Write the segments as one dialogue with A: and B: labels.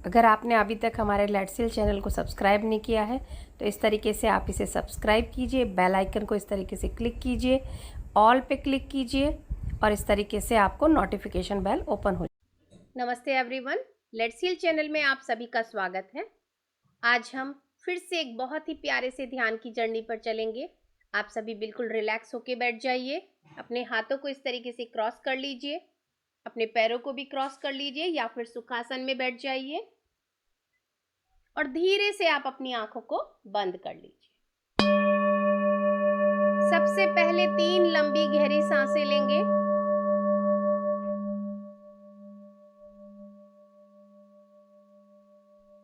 A: अगर आपने अभी तक हमारे लेट्स चैनल को सब्सक्राइब नहीं किया है तो इस तरीके से आप इसे सब्सक्राइब कीजिए, बेल आइकन को इस तरीके से क्लिक कीजिए, ऑल पे क्लिक कीजिए और इस तरीके से आपको नोटिफिकेशन बेल ओपन हो जाए। नमस्ते एवरीवन, लेट्स हील चैनल में आप सभी का स्वागत है। आज हम फिर से एक बहुत ही प्यारे से ध्यान की जर्नी पर चलेंगे। आप सभी बिल्कुल रिलैक्स होके बैठ जाइए, अपने हाथों को इस तरीके से क्रॉस कर लीजिए, अपने पैरों को भी क्रॉस कर लीजिए या फिर सुखासन में बैठ जाइए और धीरे से आप अपनी आंखों को बंद कर लीजिए। सबसे पहले 3 लंबी गहरी सांसें लेंगे।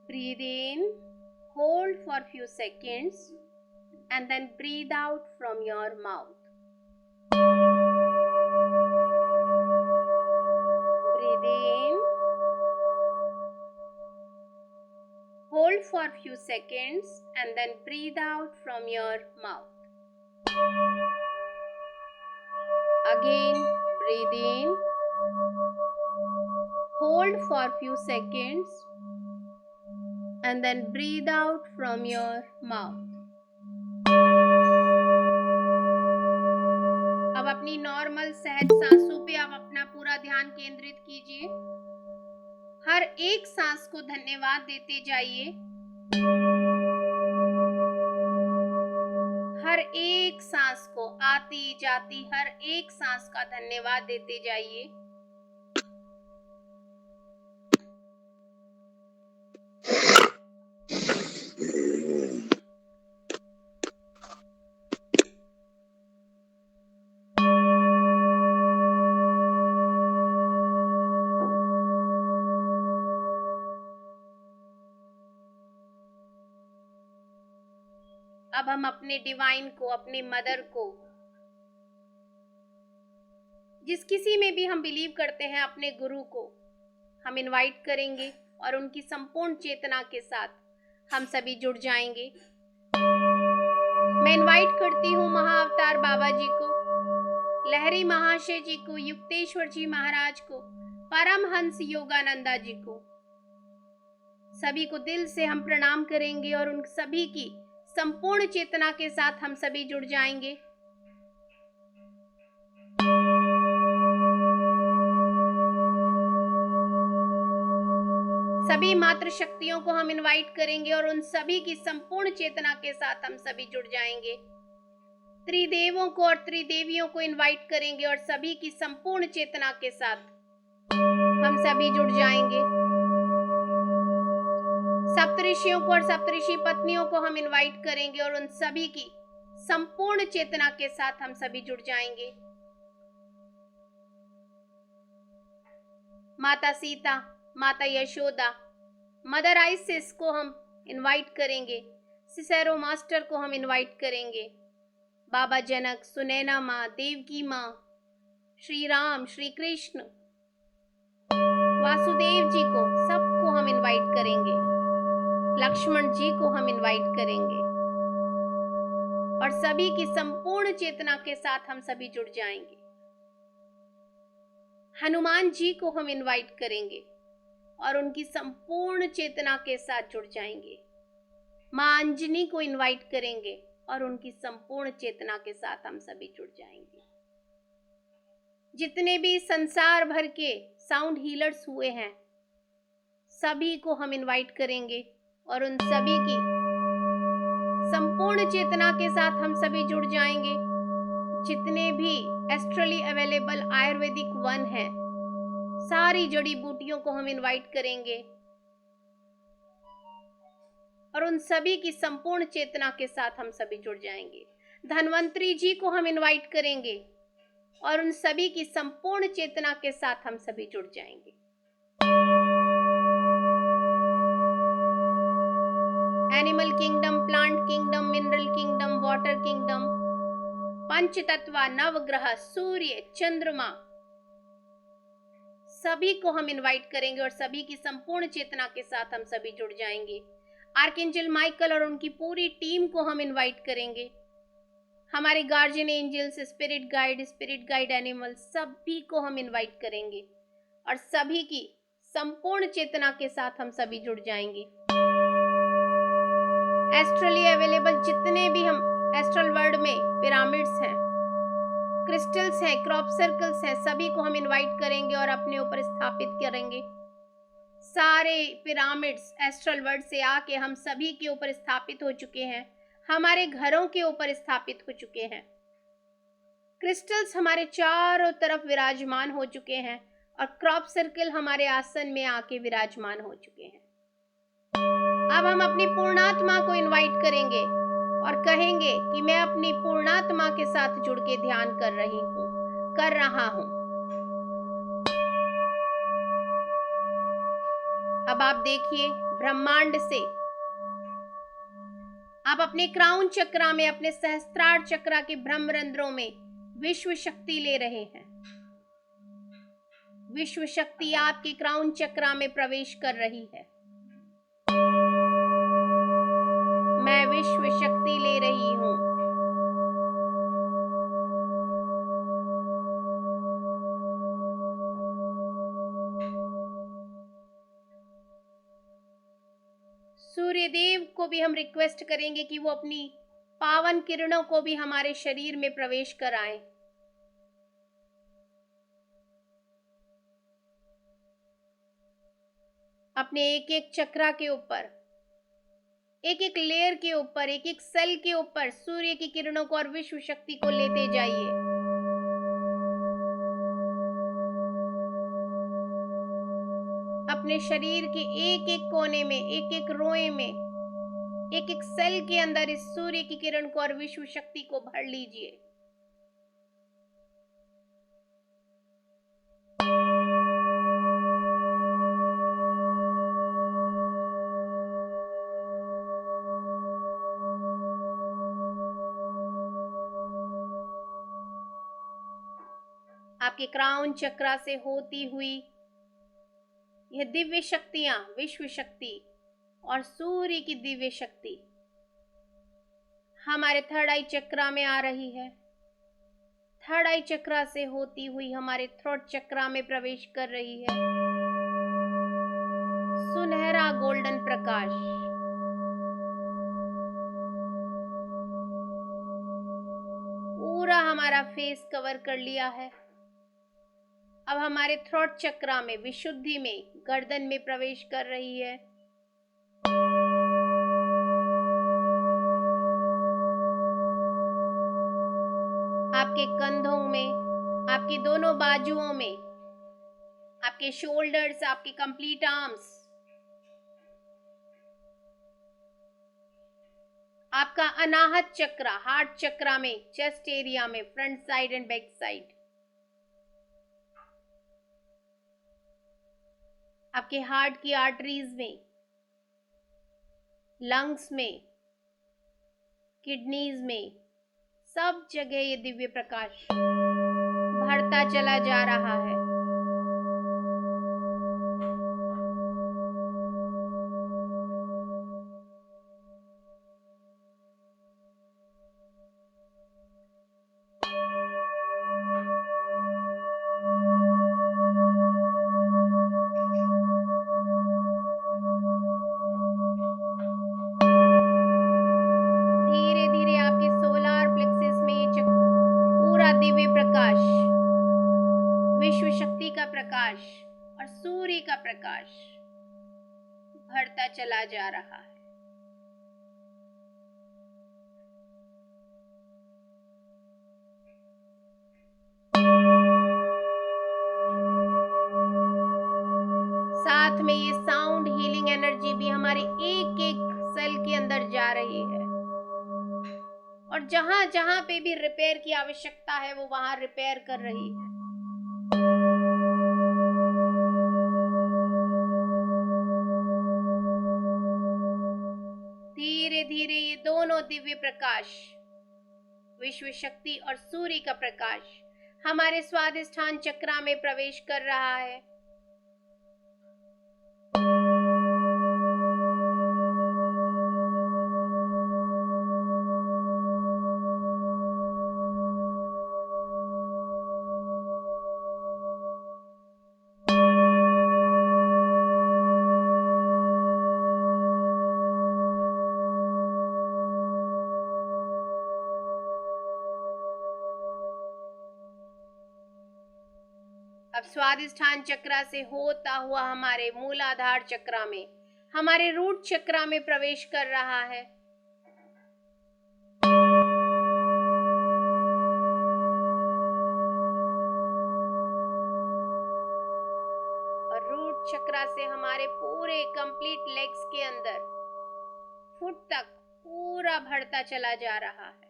A: Breathe in, hold for few seconds and then breathe out from your mouth. Breathe in, hold for few seconds and then breathe out from your mouth. Again, breathe in, hold for few seconds and then breathe out from your mouth. अब अपनी normal सहज सांसों पे आप अपना पूरा ध्यान केंद्रित कीजिए। हर एक सांस को धन्यवाद देते जाइए। हर एक सांस को आती जाती हर एक सांस का धन्यवाद देते जाइए। अब हम अपने डिवाइन को, अपने मदर को, जिस किसी में भी हम बिलीव करते हैं, अपने गुरु को हम इनवाइट करेंगे और उनकी संपूर्ण चेतना के साथ हम सभी जुड़ जाएंगे। मैं इनवाइट करती हूँ महाअवतार बाबा जी को, लहरी महाशय जी को, युक्तेश्वर जी महाराज को, परमहंस योगानंदा जी को। सभी को दिल से हम प्रणाम करेंगे और उन सभी की संपूर्ण चेतना के साथ हम सभी जुड़ जाएंगे। सभी मातृ शक्तियों को हम इनवाइट करेंगे और उन सभी की संपूर्ण चेतना के साथ हम सभी जुड़ जाएंगे। त्रिदेवों को और त्रिदेवियों को इनवाइट करेंगे और सभी की संपूर्ण चेतना के साथ हम सभी जुड़ जाएंगे। सप्तऋषियों को और सप्तऋषि पत्नियों को हम इनवाइट करेंगे और उन सभी की संपूर्ण चेतना के साथ हम सभी जुड़ जाएंगे। माता सीता, माता यशोदा, मदर आइसिस को हम इनवाइट करेंगे। सिसेरो मास्टर को हम इनवाइट करेंगे। बाबा जनक, सुनैना माँ, देवकी माँ, श्री राम, श्री कृष्ण, वासुदेव जी को, सबको हम इनवाइट करेंगे। लक्ष्मण जी को हम इनवाइट करेंगे और सभी की संपूर्ण चेतना के साथ हम सभी जुड़ जाएंगे। हनुमान जी को हम इनवाइट करेंगे और उनकी संपूर्ण चेतना के साथ जुड़ जाएंगे। मां अंजनी को इनवाइट करेंगे और उनकी संपूर्ण चेतना के साथ हम सभी जुड़ जाएंगे। जितने भी संसार भर के साउंड हीलर्स हुए हैं, सभी को हम इनवाइट करेंगे और उन सभी की संपूर्ण चेतना के साथ हम सभी जुड़ जाएंगे। जितने भी एस्ट्रली अवेलेबल आयुर्वेदिक वन है, सारी जड़ी बूटियों को हम इनवाइट करेंगे और उन सभी की संपूर्ण चेतना के साथ हम सभी जुड़ जाएंगे। धन्वंतरी जी को हम इनवाइट करेंगे और उन सभी की संपूर्ण चेतना के साथ हम सभी जुड़ जाएंगे। Animal kingdom, plant kingdom, mineral kingdom, water kingdom, पंच तत्व, नवग्रह, सूर्य, चंद्रमा, सभी को हम इनवाइट करेंगे और सभी की संपूर्ण चेतना के साथ हम सभी जुड़ जाएंगे। आर्कएंजल माइकल और उनकी पूरी टीम को हम इनवाइट करेंगे। हमारे guardian angels, spirit guide animal, सभी को हम इनवाइट करेंगे और सभी की संपूर्ण चेतना के साथ हम सभी जुड़ जाएंगे। एस्ट्रली अवेलेबल जितने भी हम एस्ट्रल वर्ल्ड में पिरामिड्स हैं, क्रिस्टल्स हैं, क्रॉप सर्कल्स हैं, सभी को हम इनवाइट करेंगे और अपने ऊपर स्थापित करेंगे। सारे पिरामिड्स एस्ट्रल वर्ल्ड से आके हम सभी के ऊपर स्थापित हो चुके हैं, हमारे घरों के ऊपर स्थापित हो चुके हैं। क्रिस्टल्स हमारे चारों तरफ विराजमान हो चुके हैं और क्रॉप सर्कल हमारे आसन में आके विराजमान हो चुके हैं। अब हम अपनी पूर्णात्मा को इनवाइट करेंगे और कहेंगे कि मैं अपनी पूर्णात्मा के साथ जुड़ के ध्यान कर रहा हूं। अब आप देखिए, ब्रह्मांड से आप अपने क्राउन चक्रा में, अपने सहस्त्रार चक्रा के ब्रह्मरंध्रों में विश्व शक्ति ले रहे हैं। विश्व शक्ति आपके क्राउन चक्रा में प्रवेश कर रही है। मैं विश्व शक्ति ले रही हूं। सूर्य देव को भी हम रिक्वेस्ट करेंगे कि वो अपनी पावन किरणों को भी हमारे शरीर में प्रवेश कराएं। अपने एक एक चक्रा के ऊपर, एक एक लेयर के ऊपर, एक एक सेल के ऊपर सूर्य की किरणों को और विश्व शक्ति को लेते जाइए। अपने शरीर के एक एक कोने में, एक एक रोए में, एक एक सेल के अंदर इस सूर्य की किरण को और विश्व शक्ति को भर लीजिए। आपके क्राउन चक्रा से होती हुई यह दिव्य शक्तियां, विश्व शक्ति और सूर्य की दिव्य शक्ति हमारे थर्ड आई चक्रा में आ रही है। थर्ड आई चक्रा से होती हुई हमारे थ्रोट चक्रा में प्रवेश कर रही है। सुनहरा गोल्डन प्रकाश पूरा हमारा फेस कवर कर लिया है। अब हमारे थ्रोट चक्रा में, विशुद्धि में, गर्दन में प्रवेश कर रही है। आपके कंधों में, आपकी दोनों बाजुओं में, आपके शोल्डर्स, आपके कंप्लीट आर्म्स, आपका अनाहत चक्रा, हार्ट चक्रा में, चेस्ट एरिया में, front side and back side, आपके हार्ट की आर्टरीज में, लंग्स में, किडनीज में, सब जगह ये दिव्य प्रकाश बढ़ता चला जा रहा है। विश्व शक्ति का प्रकाश और सूर्य का प्रकाश बढ़ता चला जा रहा है। साथ में ये साउंड हीलिंग एनर्जी भी हमारे एक एक सेल के अंदर जा रही है और जहां जहां पे भी रिपेयर की आवश्यकता है वो वहां रिपेयर कर रही है। धीरे धीरे ये दोनों दिव्य प्रकाश, विश्व शक्ति और सूर्य का प्रकाश हमारे स्वादिष्ठान चक्रा में प्रवेश कर रहा है। स्वादिष्ठान चक्र से होता हुआ हमारे मूलाधार चक्र में, हमारे रूट चक्र में प्रवेश कर रहा है। और रूट चक्र से हमारे पूरे कंप्लीट लेग्स के अंदर फुट तक पूरा बढ़ता चला जा रहा है।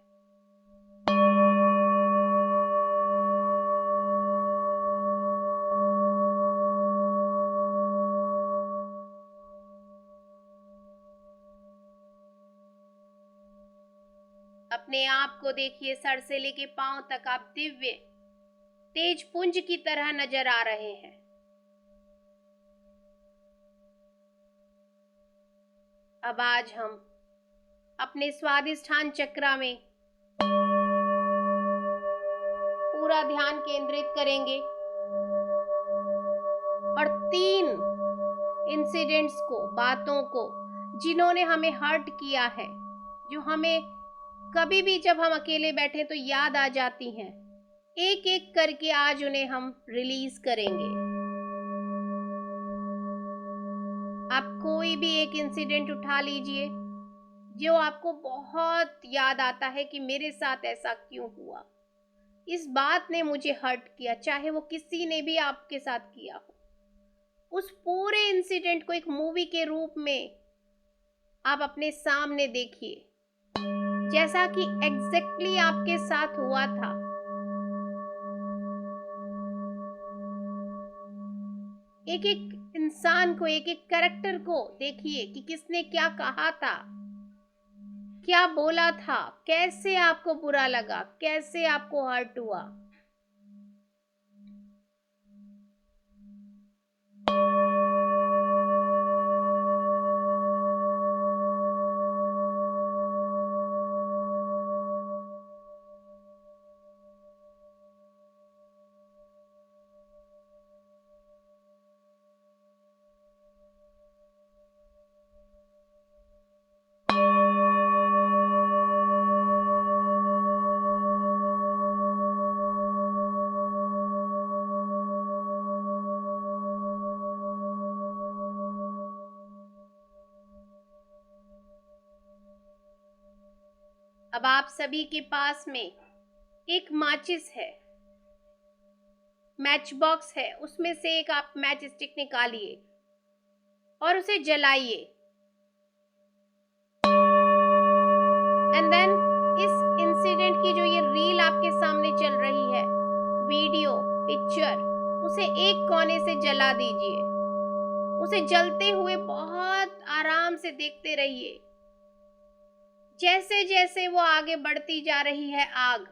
A: अपने आप को देखिए, सर से लेके पांव तक आप दिव्य तेज पुंज की तरह नजर आ रहे हैं। अब आज हम अपने स्वादिष्ठान चक्र में पूरा ध्यान केंद्रित करेंगे और 3 इंसिडेंट्स को, बातों को, जिन्होंने हमें हर्ट किया है, जो हमें कभी भी जब हम अकेले बैठे तो याद आ जाती हैं, एक एक करके आज उन्हें हम रिलीज करेंगे। आप कोई भी एक इंसिडेंट उठा लीजिए जो आपको बहुत याद आता है कि मेरे साथ ऐसा क्यों हुआ, इस बात ने मुझे हर्ट किया, चाहे वो किसी ने भी आपके साथ किया हो। उस पूरे इंसिडेंट को एक मूवी के रूप में आप अपने सामने देखिए, जैसा कि एग्जैक्टली आपके साथ हुआ था। एक एक इंसान को, एक एक कैरेक्टर को देखिए कि किसने क्या कहा था, क्या बोला था, कैसे आपको बुरा लगा, कैसे आपको हर्ट हुआ। अब आप सभी के पास में एक माचिस है, मैच बॉक्स है, उसमें से एक आप मैच स्टिक निकालिए और उसे जलाइए। एंड देन इस इंसिडेंट की जो ये रील आपके सामने चल रही है, वीडियो, पिक्चर, उसे एक कोने से जला दीजिए। उसे जलते हुए बहुत आराम से देखते रहिए। जैसे जैसे वो आगे बढ़ती जा रही है, आग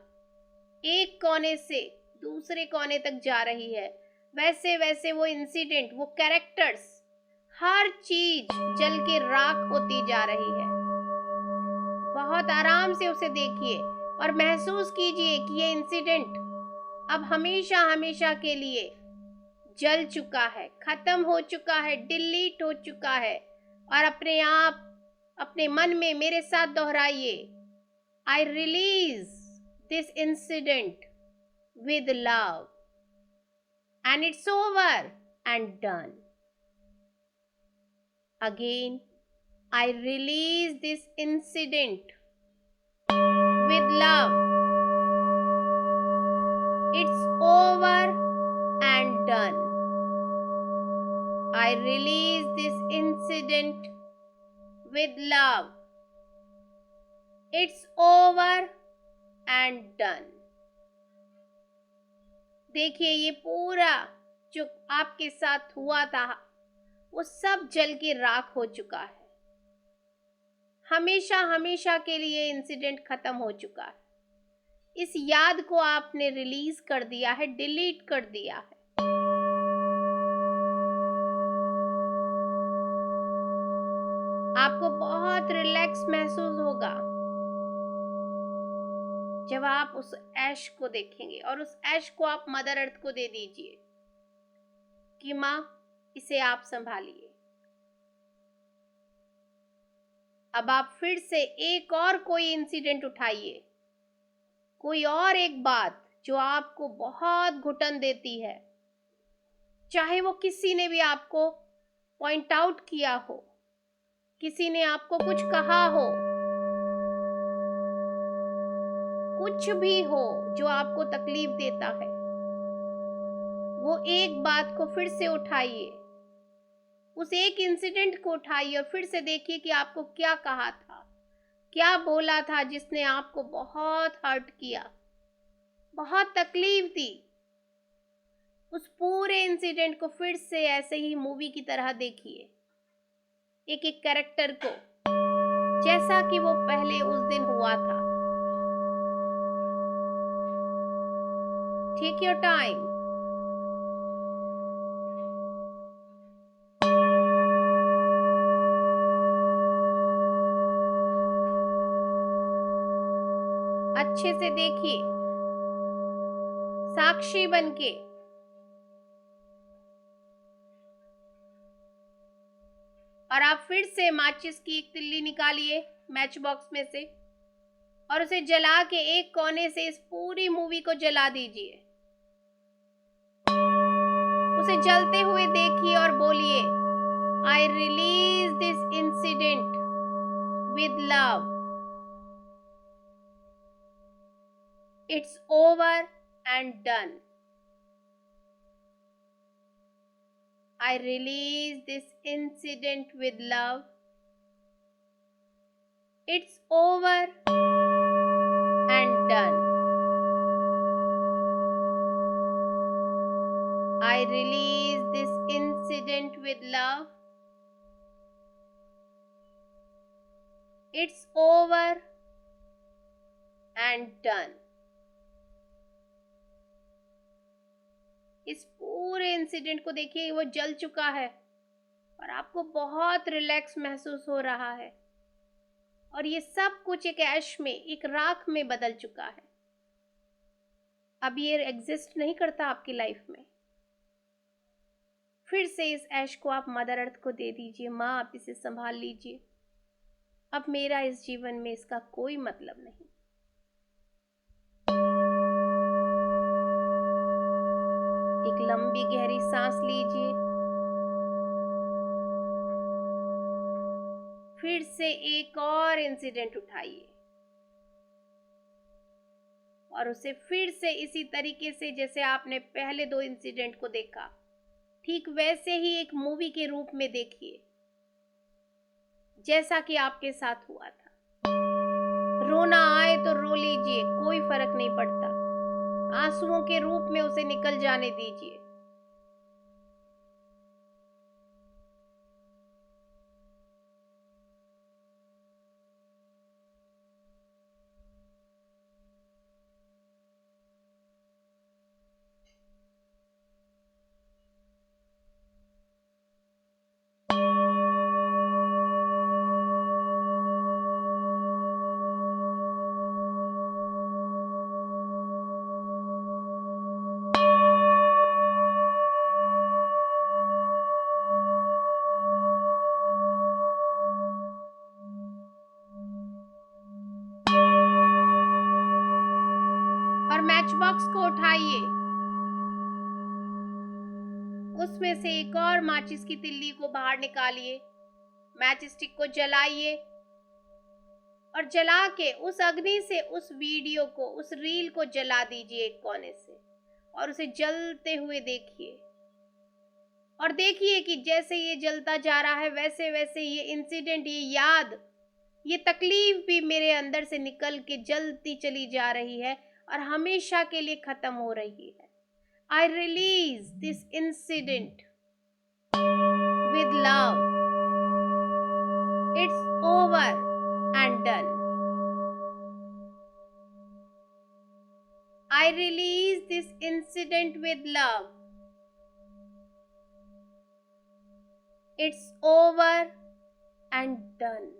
A: एक कोने से दूसरे कोने तक जा रही है, वैसे वैसे वो इंसिडेंट, वो कैरेक्टर्स, हर चीज जल के राख होती जा रही है। बहुत आराम से उसे देखिए और महसूस कीजिए कि ये इंसिडेंट अब हमेशा हमेशा के लिए जल चुका है, खत्म हो चुका है, डिलीट हो चुका है। और अपने आप अपने मन में मेरे साथ दोहराइए, I release this incident with love and it's over and done. Again, I release this incident with love. It's over and done. I release this incident with love. It's over and done. देखिए, ये पूरा जो आपके साथ हुआ था वो सब जल के राख हो चुका है। हमेशा हमेशा के लिए इंसिडेंट खत्म हो चुका है। इस याद को आपने रिलीज कर दिया है, डिलीट कर दिया है। आपको बहुत रिलैक्स महसूस होगा जब आप उस ऐश को देखेंगे और उस ऐश को आप मदर अर्थ को दे दीजिए कि माँ, इसे आप संभालिए। अब आप फिर से एक और कोई इंसिडेंट उठाइए, कोई और एक बात जो आपको बहुत घुटन देती है, चाहे वो किसी ने भी आपको पॉइंट आउट किया हो, किसी ने आपको कुछ कहा हो, कुछ भी हो जो आपको तकलीफ देता है, वो एक बात को फिर से उठाइए, उस एक इंसिडेंट को उठाइए और फिर से देखिए कि आपको क्या कहा था, क्या बोला था जिसने आपको बहुत हर्ट किया, बहुत तकलीफ दी। उस पूरे इंसिडेंट को फिर से ऐसे ही मूवी की तरह देखिए, एक एक कैरेक्टर को, जैसा कि वो पहले उस दिन हुआ था। Take your time. अच्छे से देखिए, साक्षी बनके। और आप फिर से माचिस की एक तिल्ली निकालिए मैच बॉक्स में से और उसे जला के एक कोने से इस पूरी मूवी को जला दीजिए। उसे जलते हुए देखिए और बोलिए, आई release this incident with love. It's over and done. I release this incident with love. It's over and done. I release this incident with love. It's over and done. इस पूरे इंसिडेंट को देखिए, वो जल चुका है और आपको बहुत रिलैक्स महसूस हो रहा है और ये सब कुछ एक ऐश में, एक राख में बदल चुका है। अब ये एग्जिस्ट नहीं करता आपकी लाइफ में। फिर से इस ऐश को आप मदर अर्थ को दे दीजिए। माँ, आप इसे संभाल लीजिए। अब मेरा इस जीवन में इसका कोई मतलब नहीं। एक लंबी गहरी सांस लीजिए। फिर से एक और इंसिडेंट उठाइए और उसे फिर से इसी तरीके से, जैसे आपने पहले 2 इंसिडेंट को देखा, ठीक वैसे ही एक मूवी के रूप में देखिए, जैसा कि आपके साथ हुआ था। रोना आए तो रो लीजिए, कोई फर्क नहीं पड़ता। आंसुओं के रूप में उसे निकल जाने दीजिए। और मैच बॉक्स को उठाइए, उसमें से एक और माचिस की तिल्ली को बाहर निकालिए, मैच स्टिक को जलाइए और जला के उस अग्नि से उस वीडियो को, उस रील को जला दीजिए एक कोने से और उसे जलते हुए देखिए। और देखिए कि जैसे ये जलता जा रहा है, वैसे वैसे ये इंसिडेंट, ये याद, ये तकलीफ भी मेरे अंदर से निकल के जलती चली जा रही है और हमेशा के लिए खत्म हो रही है। I release this incident with love. It's over and done. I release this incident with love. It's over and done.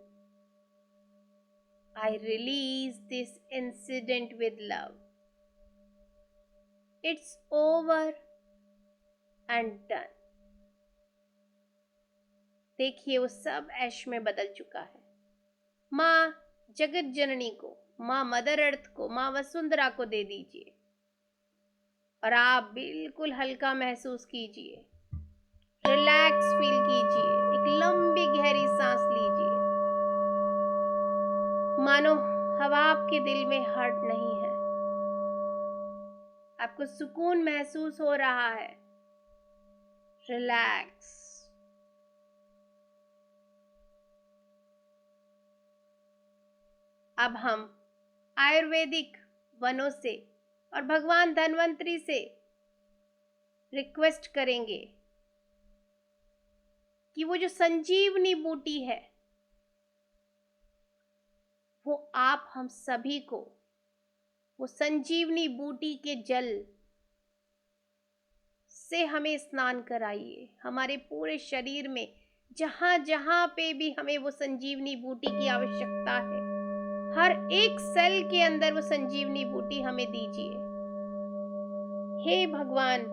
A: I release this incident with love. It's over and done. देखिए, वो सब ऐश में बदल चुका है। माँ जगत जननी को, माँ मदर अर्थ को, माँ वसुंधरा को दे दीजिए और आप बिल्कुल हल्का महसूस कीजिए। रिलैक्स फील कीजिए। एक लंबी गहरी सांस लीजिए, मानो हवा आपके दिल में हर्ट नहीं है, आपको सुकून महसूस हो रहा है। रिलैक्स। अब हम आयुर्वेदिक वनों से और भगवान धन्वंतरी से रिक्वेस्ट करेंगे कि वो जो संजीवनी बूटी है वो आप हम सभी को वो संजीवनी बूटी के जल से हमें स्नान कराइए। हमारे पूरे शरीर में जहां जहां पे भी हमें वो संजीवनी बूटी की आवश्यकता है, हर एक सेल के अंदर वो संजीवनी बूटी हमें दीजिए। हे भगवान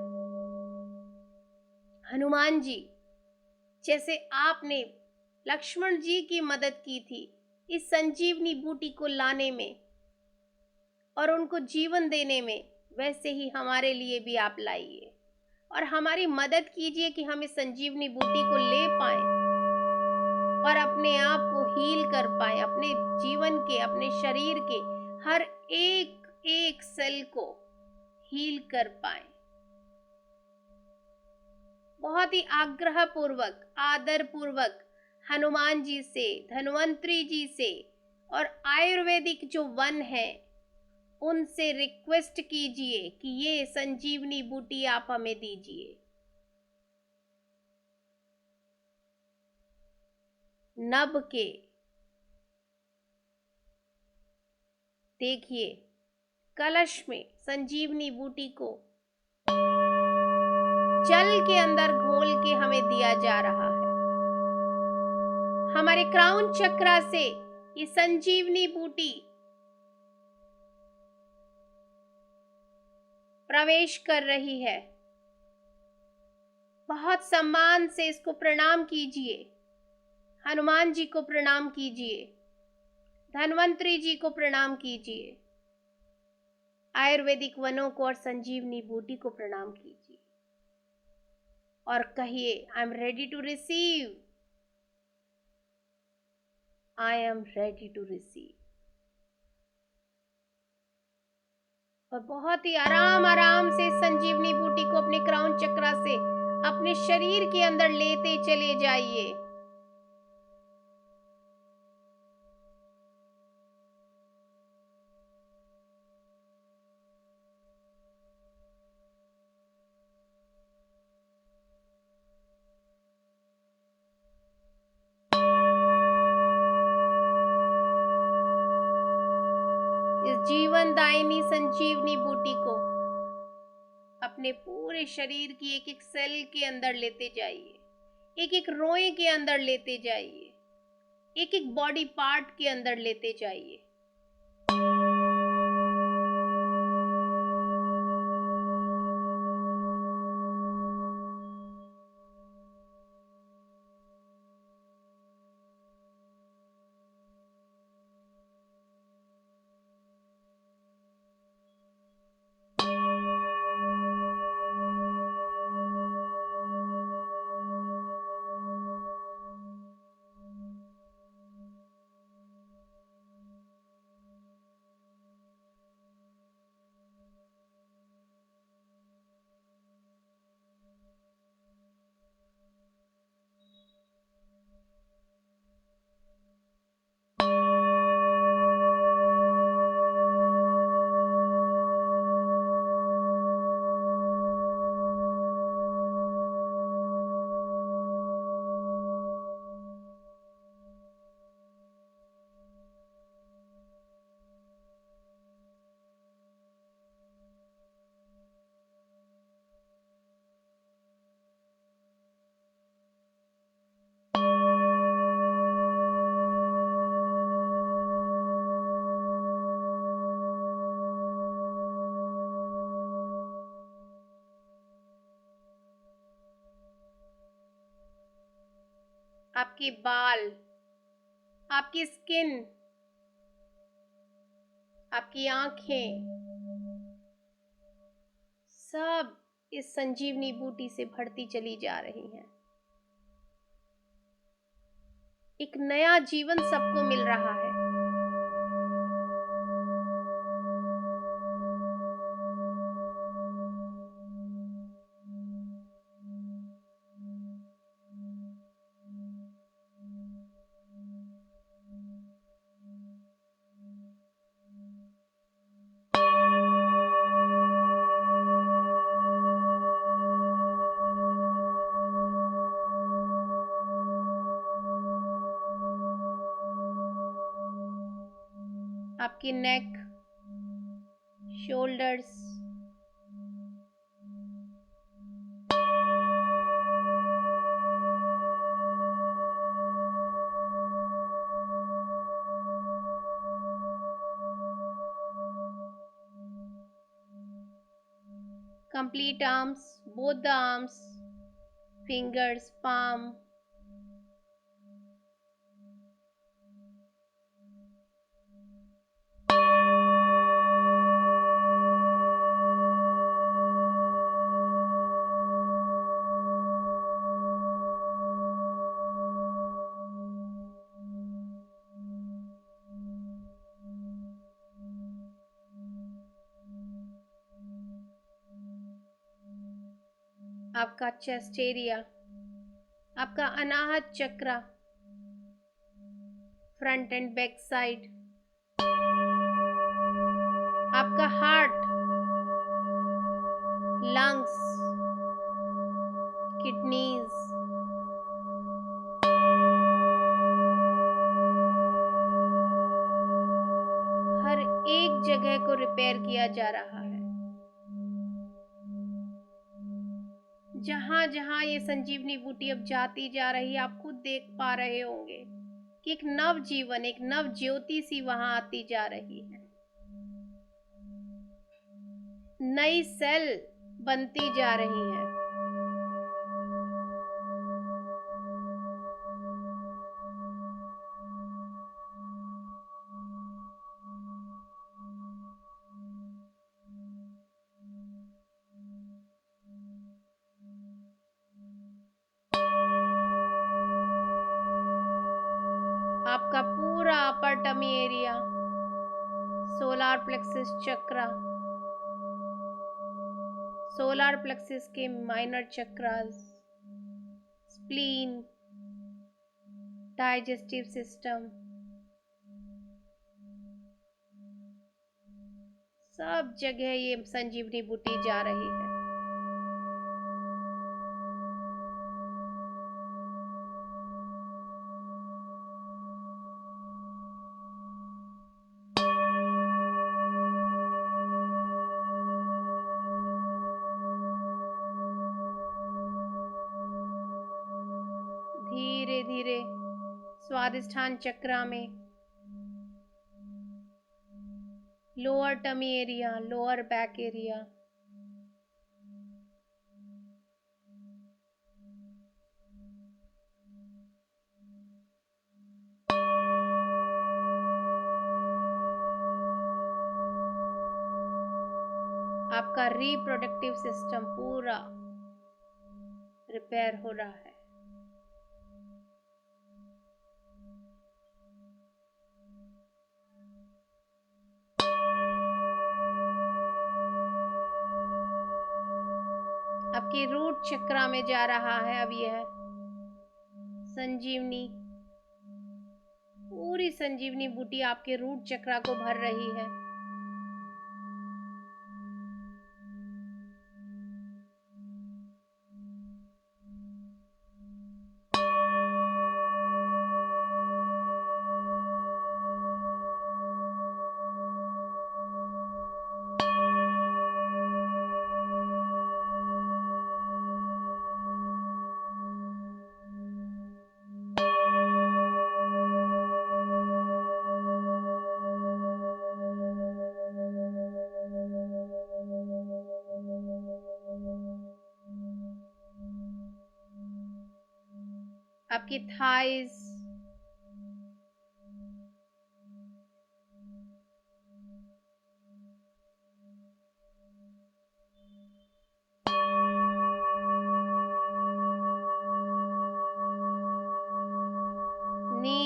A: हनुमान जी, जैसे आपने लक्ष्मण जी की मदद की थी इस संजीवनी बूटी को लाने में और उनको जीवन देने में, वैसे ही हमारे लिए भी आप लाइए और हमारी मदद कीजिए कि हम इस संजीवनी बूटी को ले पाएं और अपने आप को हील कर पाएं, अपने जीवन के, अपने शरीर के हर एक एक सेल को हील कर पाएं। बहुत ही आग्रह पूर्वक, आदर पूर्वक हनुमान जी से, धन्वंतरी जी से और आयुर्वेदिक जो वन है उनसे रिक्वेस्ट कीजिए कि ये संजीवनी बूटी आप हमें दीजिए। नभ के देखिए कलश में संजीवनी बूटी को जल के अंदर घोल के हमें दिया जा रहा है। हमारे क्राउन चक्रा से ये संजीवनी बूटी प्रवेश कर रही है। बहुत सम्मान से इसको प्रणाम कीजिए। हनुमान जी को प्रणाम कीजिए, धन्वंतरी जी को प्रणाम कीजिए, आयुर्वेदिक वनों को और संजीवनी बूटी को प्रणाम कीजिए और कहिए I am ready to receive, I am ready to receive. और बहुत ही आराम आराम से संजीवनी बूटी को अपने क्राउन चक्रा से अपने शरीर के अंदर लेते चले जाइए। इस जीवनदायिनी संजीवनी बूटी को अपने पूरे शरीर की एक एक सेल के अंदर लेते जाइए, एक एक रोए के अंदर लेते जाइए, एक एक बॉडी पार्ट के अंदर लेते जाइए। आपके बाल, आपकी स्किन, आपकी आंखें सब इस संजीवनी बूटी से भरती चली जा रही हैं। एक नया जीवन सबको मिल रहा है। आपकी neck, shoulders, complete arms, both the arms, fingers, palm, आपका चेस्ट एरिया, आपका Anahata chakra, front and back side, आपका हार्ट, लंग्स, किडनीज, हर एक जगह को रिपेयर किया जा रहा है। जहां जहां ये संजीवनी बूटी अब जाती जा रही है, आप खुद देख पा रहे होंगे कि एक नव जीवन, एक नव ज्योति सी वहां आती जा रही है। नई सेल बनती जा रही हैं। आपका पूरा अपर टमी एरिया, सोलार प्लेक्सस चक्र, सोलार प्लेक्सस के minor chakras, spleen, digestive system, सब जगह ये संजीवनी बूटी जा रही है। धीरे धीरे स्वादिष्ठान चक्र में lower tummy area, lower back area, आपका रिप्रोडक्टिव सिस्टम पूरा रिपेयर हो रहा है। आपकी रूट चक्र में जा रहा है अब यह संजीवनी, पूरी संजीवनी बूटी आपके रूट चक्र को भर रही है। आपकी थाइज, नी,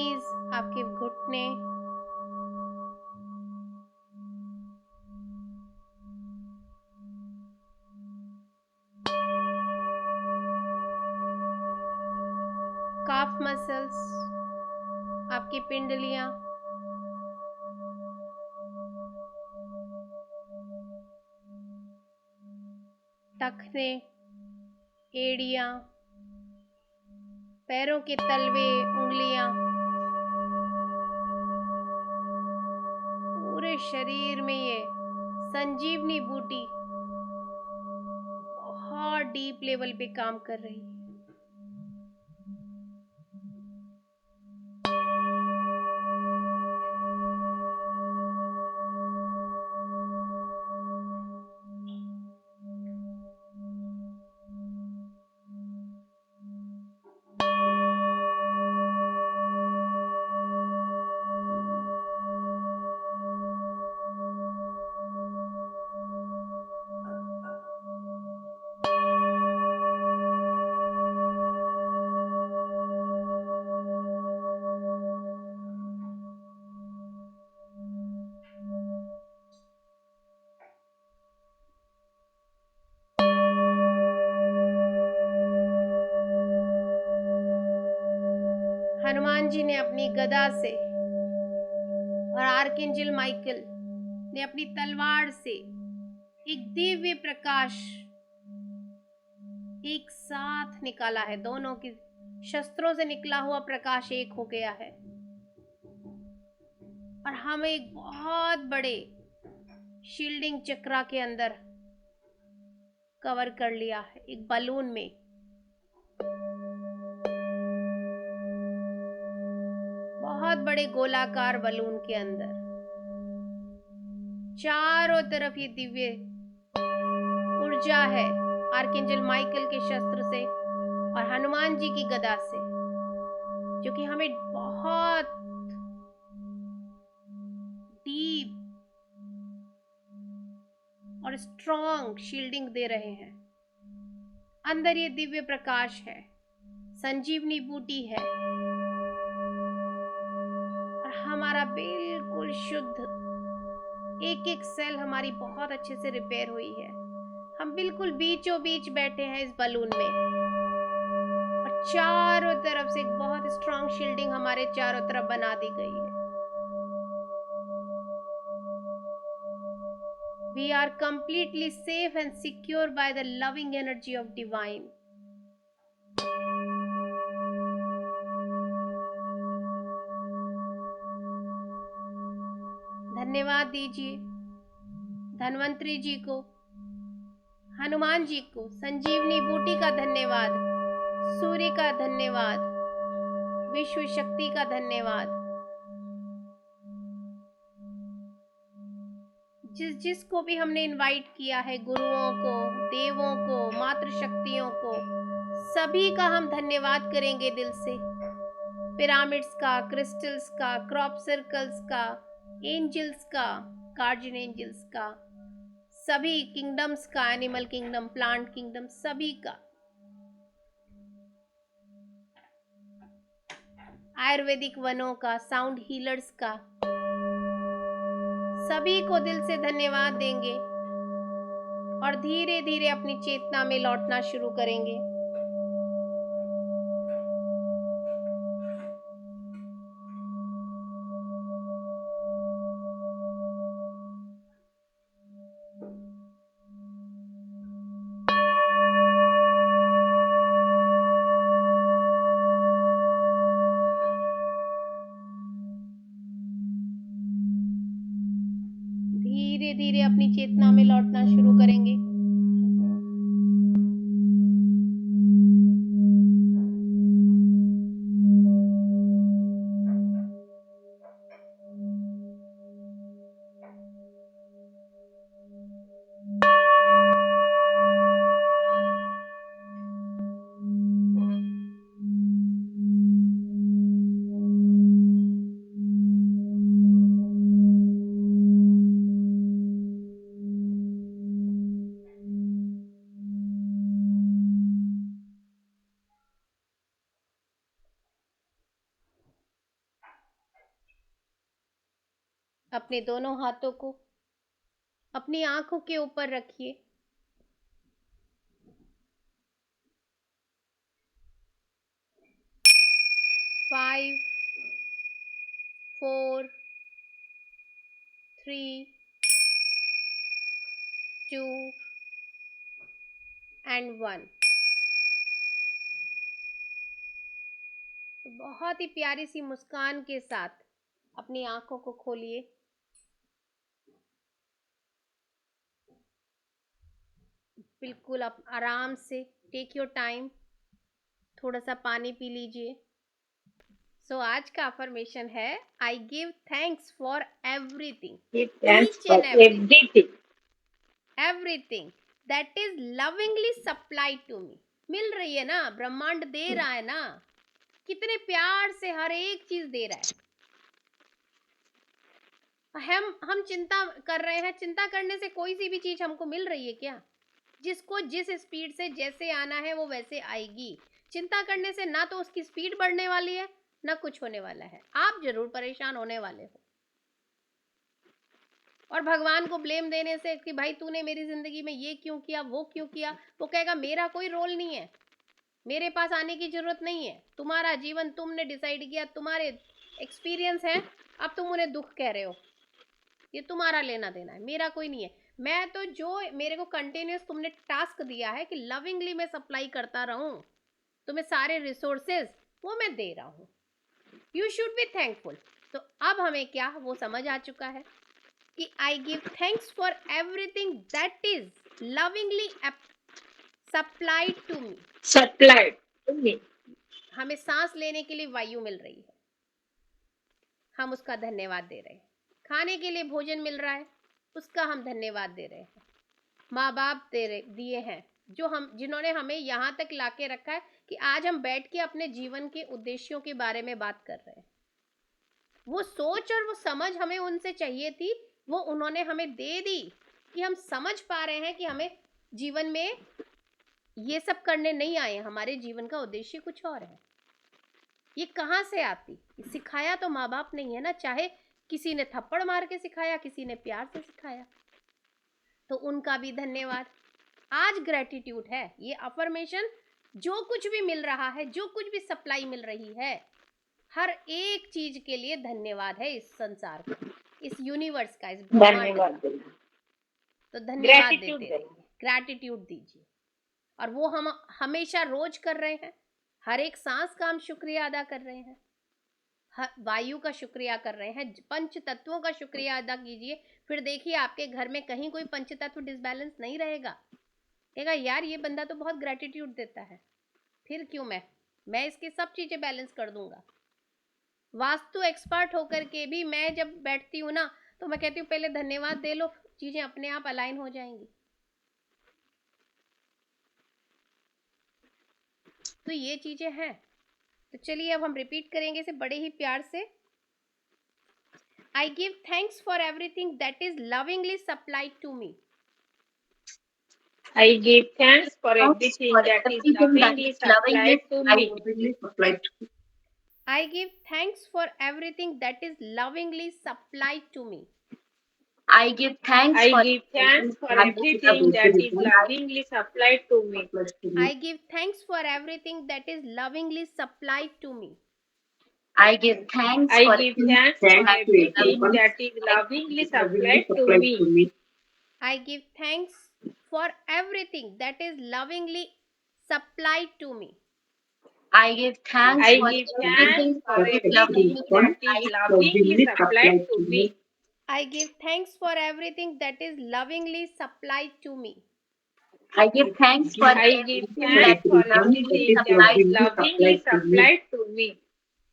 A: काफ मसल्स, आपकी पिंडलियां, टखने, एड़ियां, पैरों के तलवे, उंगलियां, पूरे शरीर में ये संजीवनी बूटी बहुत डीप लेवल पे काम कर रही है। हनुमान जी ने अपनी गदा से और आर्कएंजल माइकल ने अपनी तलवार से एक दिव्य प्रकाश एक साथ निकाला है। दोनों की शस्त्रों से निकला हुआ प्रकाश एक हो गया है और हम एक बहुत बड़े शील्डिंग चक्रा के अंदर कवर कर लिया है, एक बलून में। बहुत बड़े गोलाकार बलून के अंदर चारों तरफ ये दिव्य ऊर्जा है आर्कएंजल माइकल के शस्त्र से और हनुमान जी की गदा से, जो कि हमें बहुत डीप और स्ट्रॉन्ग शील्डिंग दे रहे हैं। अंदर ये दिव्य प्रकाश है, संजीवनी बूटी है और हमारा बिल्कुल शुद्ध एक एक सेल हमारी बहुत अच्छे से रिपेयर हुई है। हम बिल्कुल बीचों बीच बैठे हैं इस बलून में और चारों तरफ से एक बहुत स्ट्रॉन्ग शील्डिंग हमारे चारों तरफ बना दी गई है। We are completely safe and secure by the loving energy of divine. धन्यवाद दीजिए धन्वंतरी जी को, हनुमान जी को, संजीवनी बूटी का धन्यवाद, सूर्य का धन्यवाद, विश्व शक्ति का धन्यवाद। जिसको भी हमने इनवाइट किया है, गुरुओं को, देवों को, मातृ शक्तियों को, सभी का हम धन्यवाद करेंगे दिल से। पिरामिड्स का, क्रिस्टल्स का, क्रॉप सर्कल्स का, एंजल्स का, गार्जियन एंजल्स का, सभी किंगडम्स का, एनिमल किंगडम, प्लांट किंगडम, सभी का, आयुर्वेदिक वनों का, साउंड हीलर्स का, सभी को दिल से धन्यवाद देंगे और धीरे धीरे अपनी चेतना में लौटना शुरू करेंगे। धीरे धीरे अपनी चेतना में लौटना शुरू करेंगे। अपने दोनों हाथों को अपनी आंखों के ऊपर रखिए। 5, 4, 3, 2 एंड 1। तो बहुत ही प्यारी सी मुस्कान के साथ अपनी आंखों को खोलिए। बिल्कुल आप आराम से, टेक योर टाइम, थोड़ा सा पानी पी लीजिए। सो आज का अफर्मेशन है, I give thanks for everything, each and everything that is lovingly supplied to me. मिल रही है ना, ब्रह्मांड दे रहा है ना, कितने प्यार से हर एक चीज दे रहा है। हम चिंता कर रहे हैं, चिंता करने से कोई सी भी चीज हमको मिल रही है क्या? जिसको जिस स्पीड से जैसे आना है वो वैसे आएगी। चिंता करने से ना तो उसकी स्पीड बढ़ने वाली है, ना कुछ होने वाला है। आप जरूर परेशान होने वाले हो। और भगवान को ब्लेम देने से कि भाई तूने मेरी जिंदगी में ये क्यों किया, वो क्यों किया, वो कहेगा मेरा कोई रोल नहीं है, मेरे पास आने की जरूरत नहीं है। तुम्हारा जीवन तुमने डिसाइड किया, तुम्हारे एक्सपीरियंस है, अब तुम उन्हें दुख कह रहे हो, ये तुम्हारा लेना देना है, मेरा कोई नहीं है। मैं तो जो मेरे को कंटिन्यूस तुमने टास्क दिया है कि लविंगली मैं सप्लाई करता रहूं तुम्हें सारे रिसोर्सेज, वो मैं दे रहा हूं। You should be thankful. तो अब हमें क्या वो समझ आ चुका है कि I give thanks for everything that is lovingly supplied to me. हमें सांस लेने के लिए वायु मिल रही है, हम उसका धन्यवाद दे रहे हैं। खाने के लिए भोजन मिल रहा है, उसका हम धन्यवाद दे रहे हैं। माँ बाप दिए हैं जिन्होंने हमें यहाँ तक लाके रखा है कि आज हम बैठ के अपने जीवन के उद्देश्यों के बारे में बात कर रहे हैं। वो सोच और वो समझ हमें उनसे चाहिए थी, वो उन्होंने हमें दे दी कि हम समझ पा रहे हैं कि हमें जीवन में ये सब करने नहीं आए, हमारे जीवन का उद्देश्य कुछ और है। ये कहाँ से आती? सिखाया तो माँ बाप नहीं है ना, चाहे किसी ने थप्पड़ मार के सिखाया, किसी ने प्यार से सिखाया, तो उनका भी धन्यवाद। आज ग्रेटिट्यूड है, ये अफर्मेशन जो कुछ भी मिल रहा है, जो कुछ भी सप्लाई मिल रही है, हर एक चीज के लिए धन्यवाद है इस संसार का, इस यूनिवर्स का, इस ब्रह्मांड का। तो धन्यवाद देते रहिए, ग्रेटिट्यूड दीजिए। और वो हम हमेशा रोज कर रहे हैं। हर एक सांस का हम शुक्रिया अदा कर रहे हैं, वायु का शुक्रिया कर रहे हैं, पंच तत्वों का शुक्रिया अदा कीजिए। फिर देखिए आपके घर में कहीं कोई पंच तत्व डिसबैलेंस नहीं रहेगा। कहेगा यार ये बंदा तो बहुत ग्रेटिट्यूड देता है, फिर क्यों मैं इसकी सब चीजें बैलेंस कर दूंगा। वास्तु एक्सपर्ट होकर के भी मैं जब बैठती हूँ ना, तो मैं कहती हूँ पहले धन्यवाद दे लो, चीजें अपने आप अलाइन हो जाएंगी। तो ये चीजें हैं। तो चलिए अब हम रिपीट करेंगे इसे बड़े ही प्यार से। I give thanks for everything that is lovingly supplied to me.
B: I give thanks for everything that is lovingly supplied to me.
A: I give thanks for everything that is lovingly supplied to me.
B: I give thanks for everything that is lovingly supplied to me.
A: I give thanks for everything that is lovingly supplied to me.
B: I give thanks for everything that is lovingly supplied to me.
A: I give thanks for everything that is lovingly supplied to me.
B: I give thanks for everything that is lovingly supplied to me.
A: I give thanks for everything that is lovingly supplied to me.
B: I give thanks for everything that is lovingly supplied to me.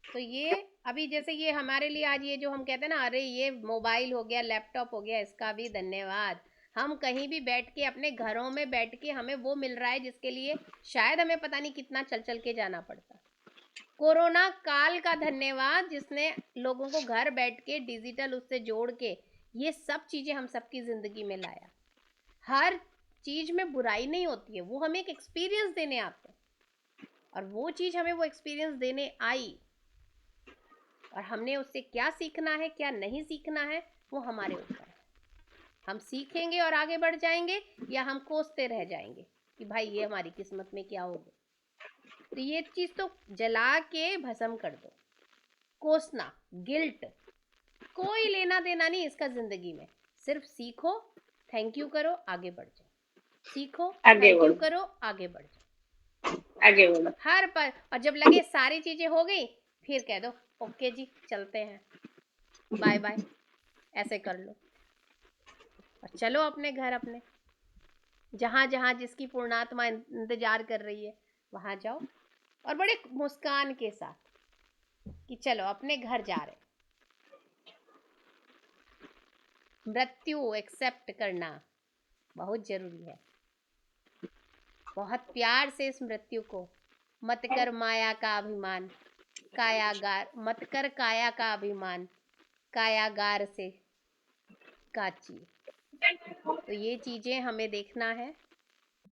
A: तो ये अभी जैसे ये हमारे लिए आज ये जो हम कहते हैं ना, अरे ये मोबाइल हो गया, लैपटॉप हो गया, इसका भी धन्यवाद। हम कहीं भी बैठ के अपने घरों में बैठ के हमें वो मिल रहा है जिसके लिए शायद हमें पता नहीं कितना चल चल के जाना पड़ता। कोरोना काल का धन्यवाद जिसने लोगों को घर बैठ के डिजिटल उससे जोड़ के ये सब चीजें हम सबकी जिंदगी में लाया। हर चीज में बुराई नहीं होती है, वो हमें एक एक्सपीरियंस देने आते हैं, और वो चीज हमें वो एक्सपीरियंस देने आई, और हमने उससे क्या सीखना है क्या नहीं सीखना है वो हमारे ऊपर है। हम सीखेंगे और आगे बढ़ जाएंगे, या हम कोसते रह जाएंगे कि भाई ये हमारी किस्मत में क्या होगा। तो ये चीज तो जला के भस्म कर दो, कोसना, गिल्ट, कोई लेना देना नहीं इसका जिंदगी में। सिर्फ सीखो, थैंक यू करो, आगे बढ़ जाओ। सीखो, थैंक यू करो, आगे बढ़ जाओ, आगे बढ़ो हर पर। और जब लगे सारी चीजें हो गई, फिर कह दो ओके जी चलते हैं, बाय बाय, ऐसे कर लो और चलो अपने घर, अपने जहाँ जहाँ जिसकी पूर्णात्मा इंतजार कर रही है वहां जाओ, और बड़े मुस्कान के साथ कि चलो अपने घर जा रहे। मृत्यु एक्सेप्ट करना बहुत जरूरी है। बहुत प्यार से इस मृत्यु को, मत कर माया का अभिमान, कायागार मत कर, काया का अभिमान, कायागार से काची। तो ये चीजें हमें देखना है